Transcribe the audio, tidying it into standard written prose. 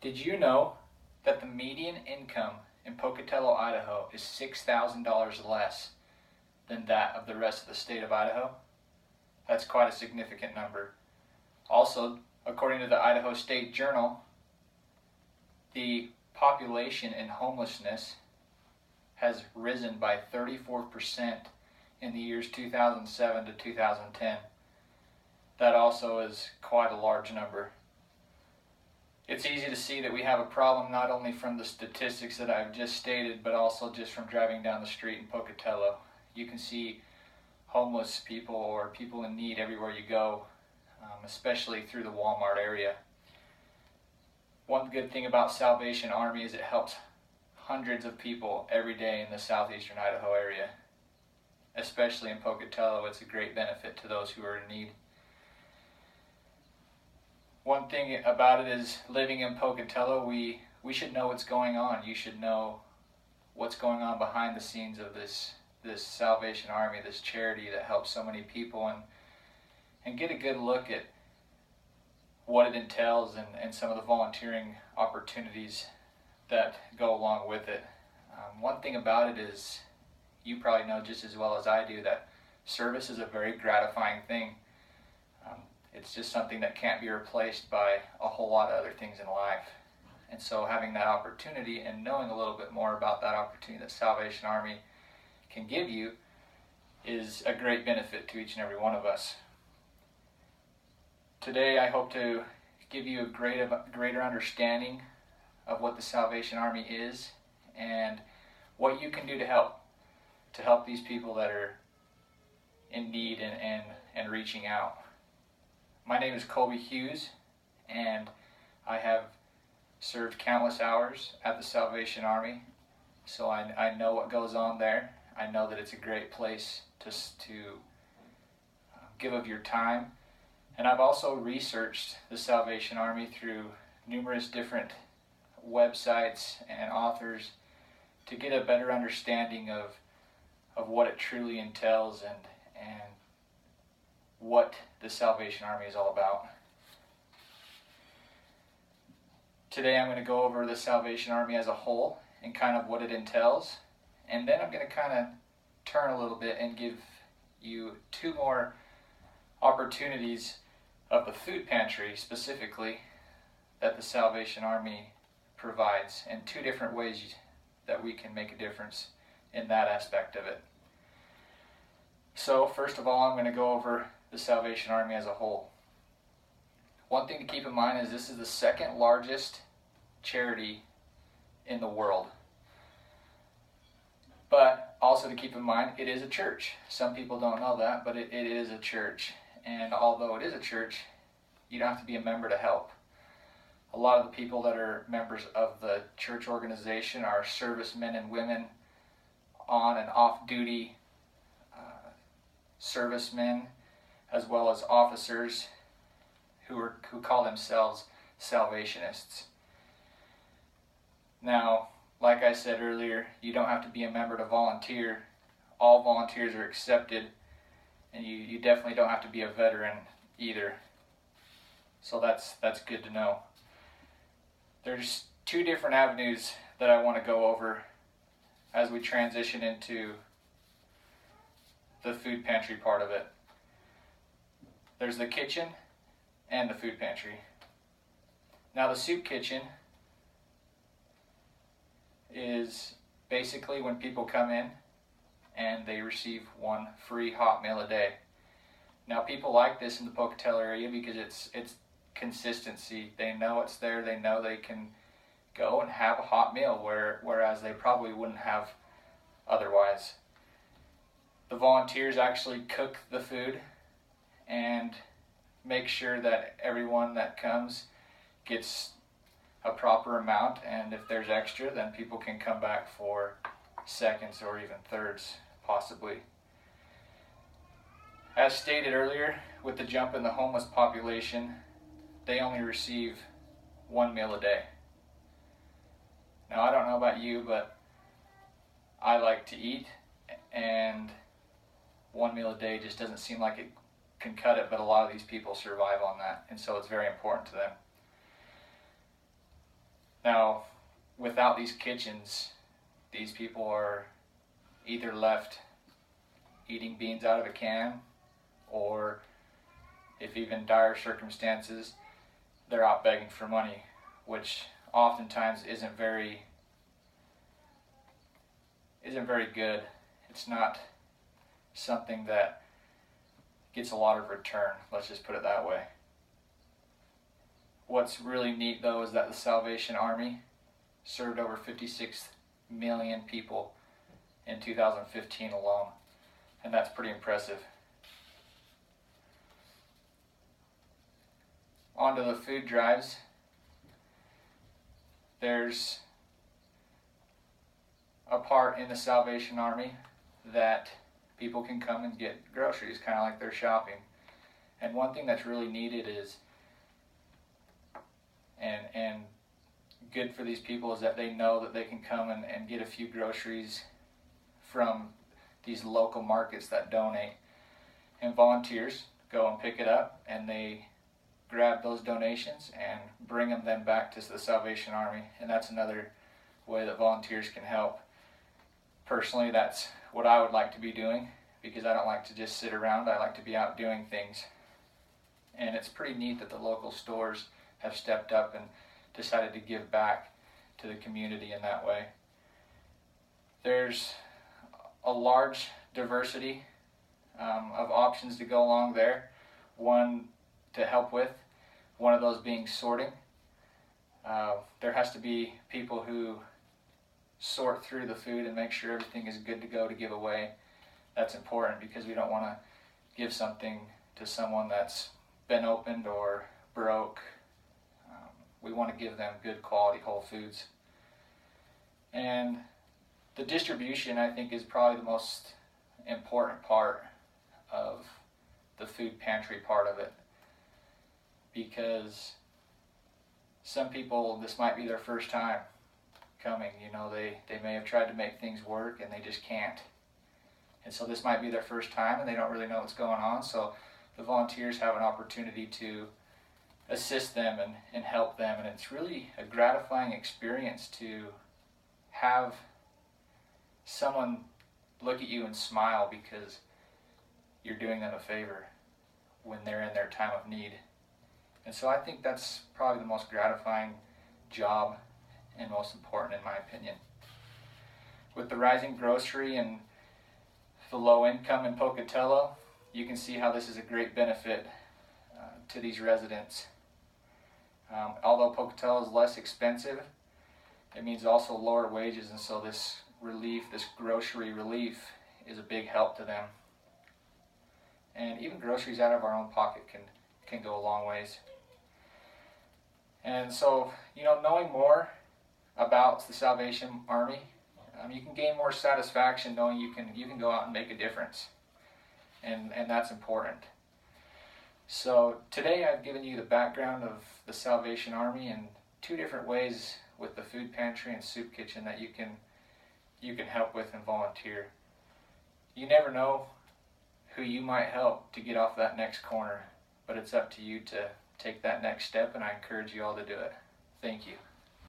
Did you know that the median income in Pocatello, Idaho is $6,000 less than that of the rest of the state of Idaho? That's quite a significant number. Also, according to the Idaho State Journal, the population in homelessness has risen by 34% in the years 2007 to 2010. That also is quite a large number. It's easy to see that we have a problem not only from the statistics that I've just stated, but also just from driving down the street in Pocatello. You can see homeless people or people in need everywhere you go, especially through the Walmart area. One good thing about Salvation Army is it helps hundreds of people every day in the southeastern Idaho area. Especially in Pocatello, it's a great benefit to those who are in need. One thing about it is, living in Pocatello, we should know what's going on. You should know what's going on behind the scenes of this Salvation Army, this charity that helps so many people, and get a good look at what it entails and some of the volunteering opportunities that go along with it. One thing about it is, you probably know just as well as I do, that service is a very gratifying thing. It's just something that can't be replaced by a whole lot of other things in life. And so having that opportunity and knowing a little bit more about that opportunity that Salvation Army can give you is a great benefit to each and every one of us. Today I hope to give you a greater understanding of what the Salvation Army is and what you can do to help these people that are in need and reaching out. My name is Hughes, and I have served countless hours at the Salvation Army, so I know what goes on there. I know that it's a great place to give of your time, and I've also researched the Salvation Army through numerous different websites and authors to get a better understanding of what it truly entails and what the Salvation Army is all about. Today I'm going to go over the Salvation Army as a whole and kind of what it entails, and then I'm going to kind of turn a little bit and give you two more opportunities of the food pantry specifically that the Salvation Army provides, and two different ways that we can make a difference in that aspect of it. So first of all, I'm going to go over the Salvation Army as a whole. One thing to keep in mind is this is the second largest charity in the world. But also to keep in mind, it is a church. Some people don't know that, but it is a church. And although it is a church, you don't have to be a member to help. A lot of the people that are members of the church organization are servicemen and women, on and off duty servicemen, as well as officers who call themselves Salvationists. Now, like I said earlier, you don't have to be a member to volunteer. All volunteers are accepted, and you definitely don't have to be a veteran either. So that's good to know. There's two different avenues that I want to go over as we transition into the food pantry part of it. There's the kitchen and the food pantry. Now the soup kitchen is basically when people come in and they receive one free hot meal a day. Now people like this in the Pocatello area because it's consistency. They know it's there. They know they can go and have a hot meal, whereas they probably wouldn't have otherwise. The volunteers actually cook the food and make sure that everyone that comes gets a proper amount, and if there's extra, then people can come back for seconds or even thirds, possibly. As stated earlier, with the jump in the homeless population, they only receive one meal a day. Now, I don't know about you, but I like to eat, and one meal a day just doesn't seem like it can cut it, but a lot of these people survive on that, and so it's very important to them. without these kitchens, these people are either left eating beans out of a can, or if even dire circumstances, they're out begging for money, which oftentimes isn't very good. It's not something that gets a lot of return, let's just put it that way. What's really neat though is that the Salvation Army served over 56 million people in 2015 alone, and that's pretty impressive. On to the food drives. There's a part in the Salvation Army that people can come and get groceries, kind of like they're shopping. And one thing that's really needed is, and good for these people, is that they know that they can come and get a few groceries from these local markets that donate. And volunteers go and pick it up, and they grab those donations and bring them then back to the Salvation Army. And that's another way that volunteers can help. Personally, that's what I would like to be doing, because I don't like to just sit around. I like to be out doing things. And it's pretty neat that the local stores have stepped up and decided to give back to the community in that way. There's a large diversity of options to go along there. One to help with, one of those being sorting. There has to be people who sort through the food and make sure everything is good to go to give away. That's important, because we don't want to give something to someone that's been opened or broke. We want to give them good quality whole foods. And the distribution, I think, is probably the most important part of the food pantry part of it, because some people, this might be their first time coming. You know, they may have tried to make things work and they just can't. And so this might be their first time and they don't really know what's going on. So the volunteers have an opportunity to assist them and help them. And it's really a gratifying experience to have someone look at you and smile because you're doing them a favor when they're in their time of need. And so I think that's probably the most gratifying job and most important in my opinion. With the rising grocery and the low income in Pocatello, you can see how this is a great benefit to these residents. Although Pocatello is less expensive, it means also lower wages, and so this relief, this grocery relief, is a big help to them. And even groceries out of our own pocket can go a long ways. And so, you know, knowing more about the Salvation Army, you can gain more satisfaction knowing you can go out and make a difference, and that's important. So today I've given you the background of the Salvation Army and two different ways with the food pantry and soup kitchen that you can help with and volunteer. You never know who you might help to get off that next corner, but it's up to you to take that next step, and I encourage you all to do it. Thank you.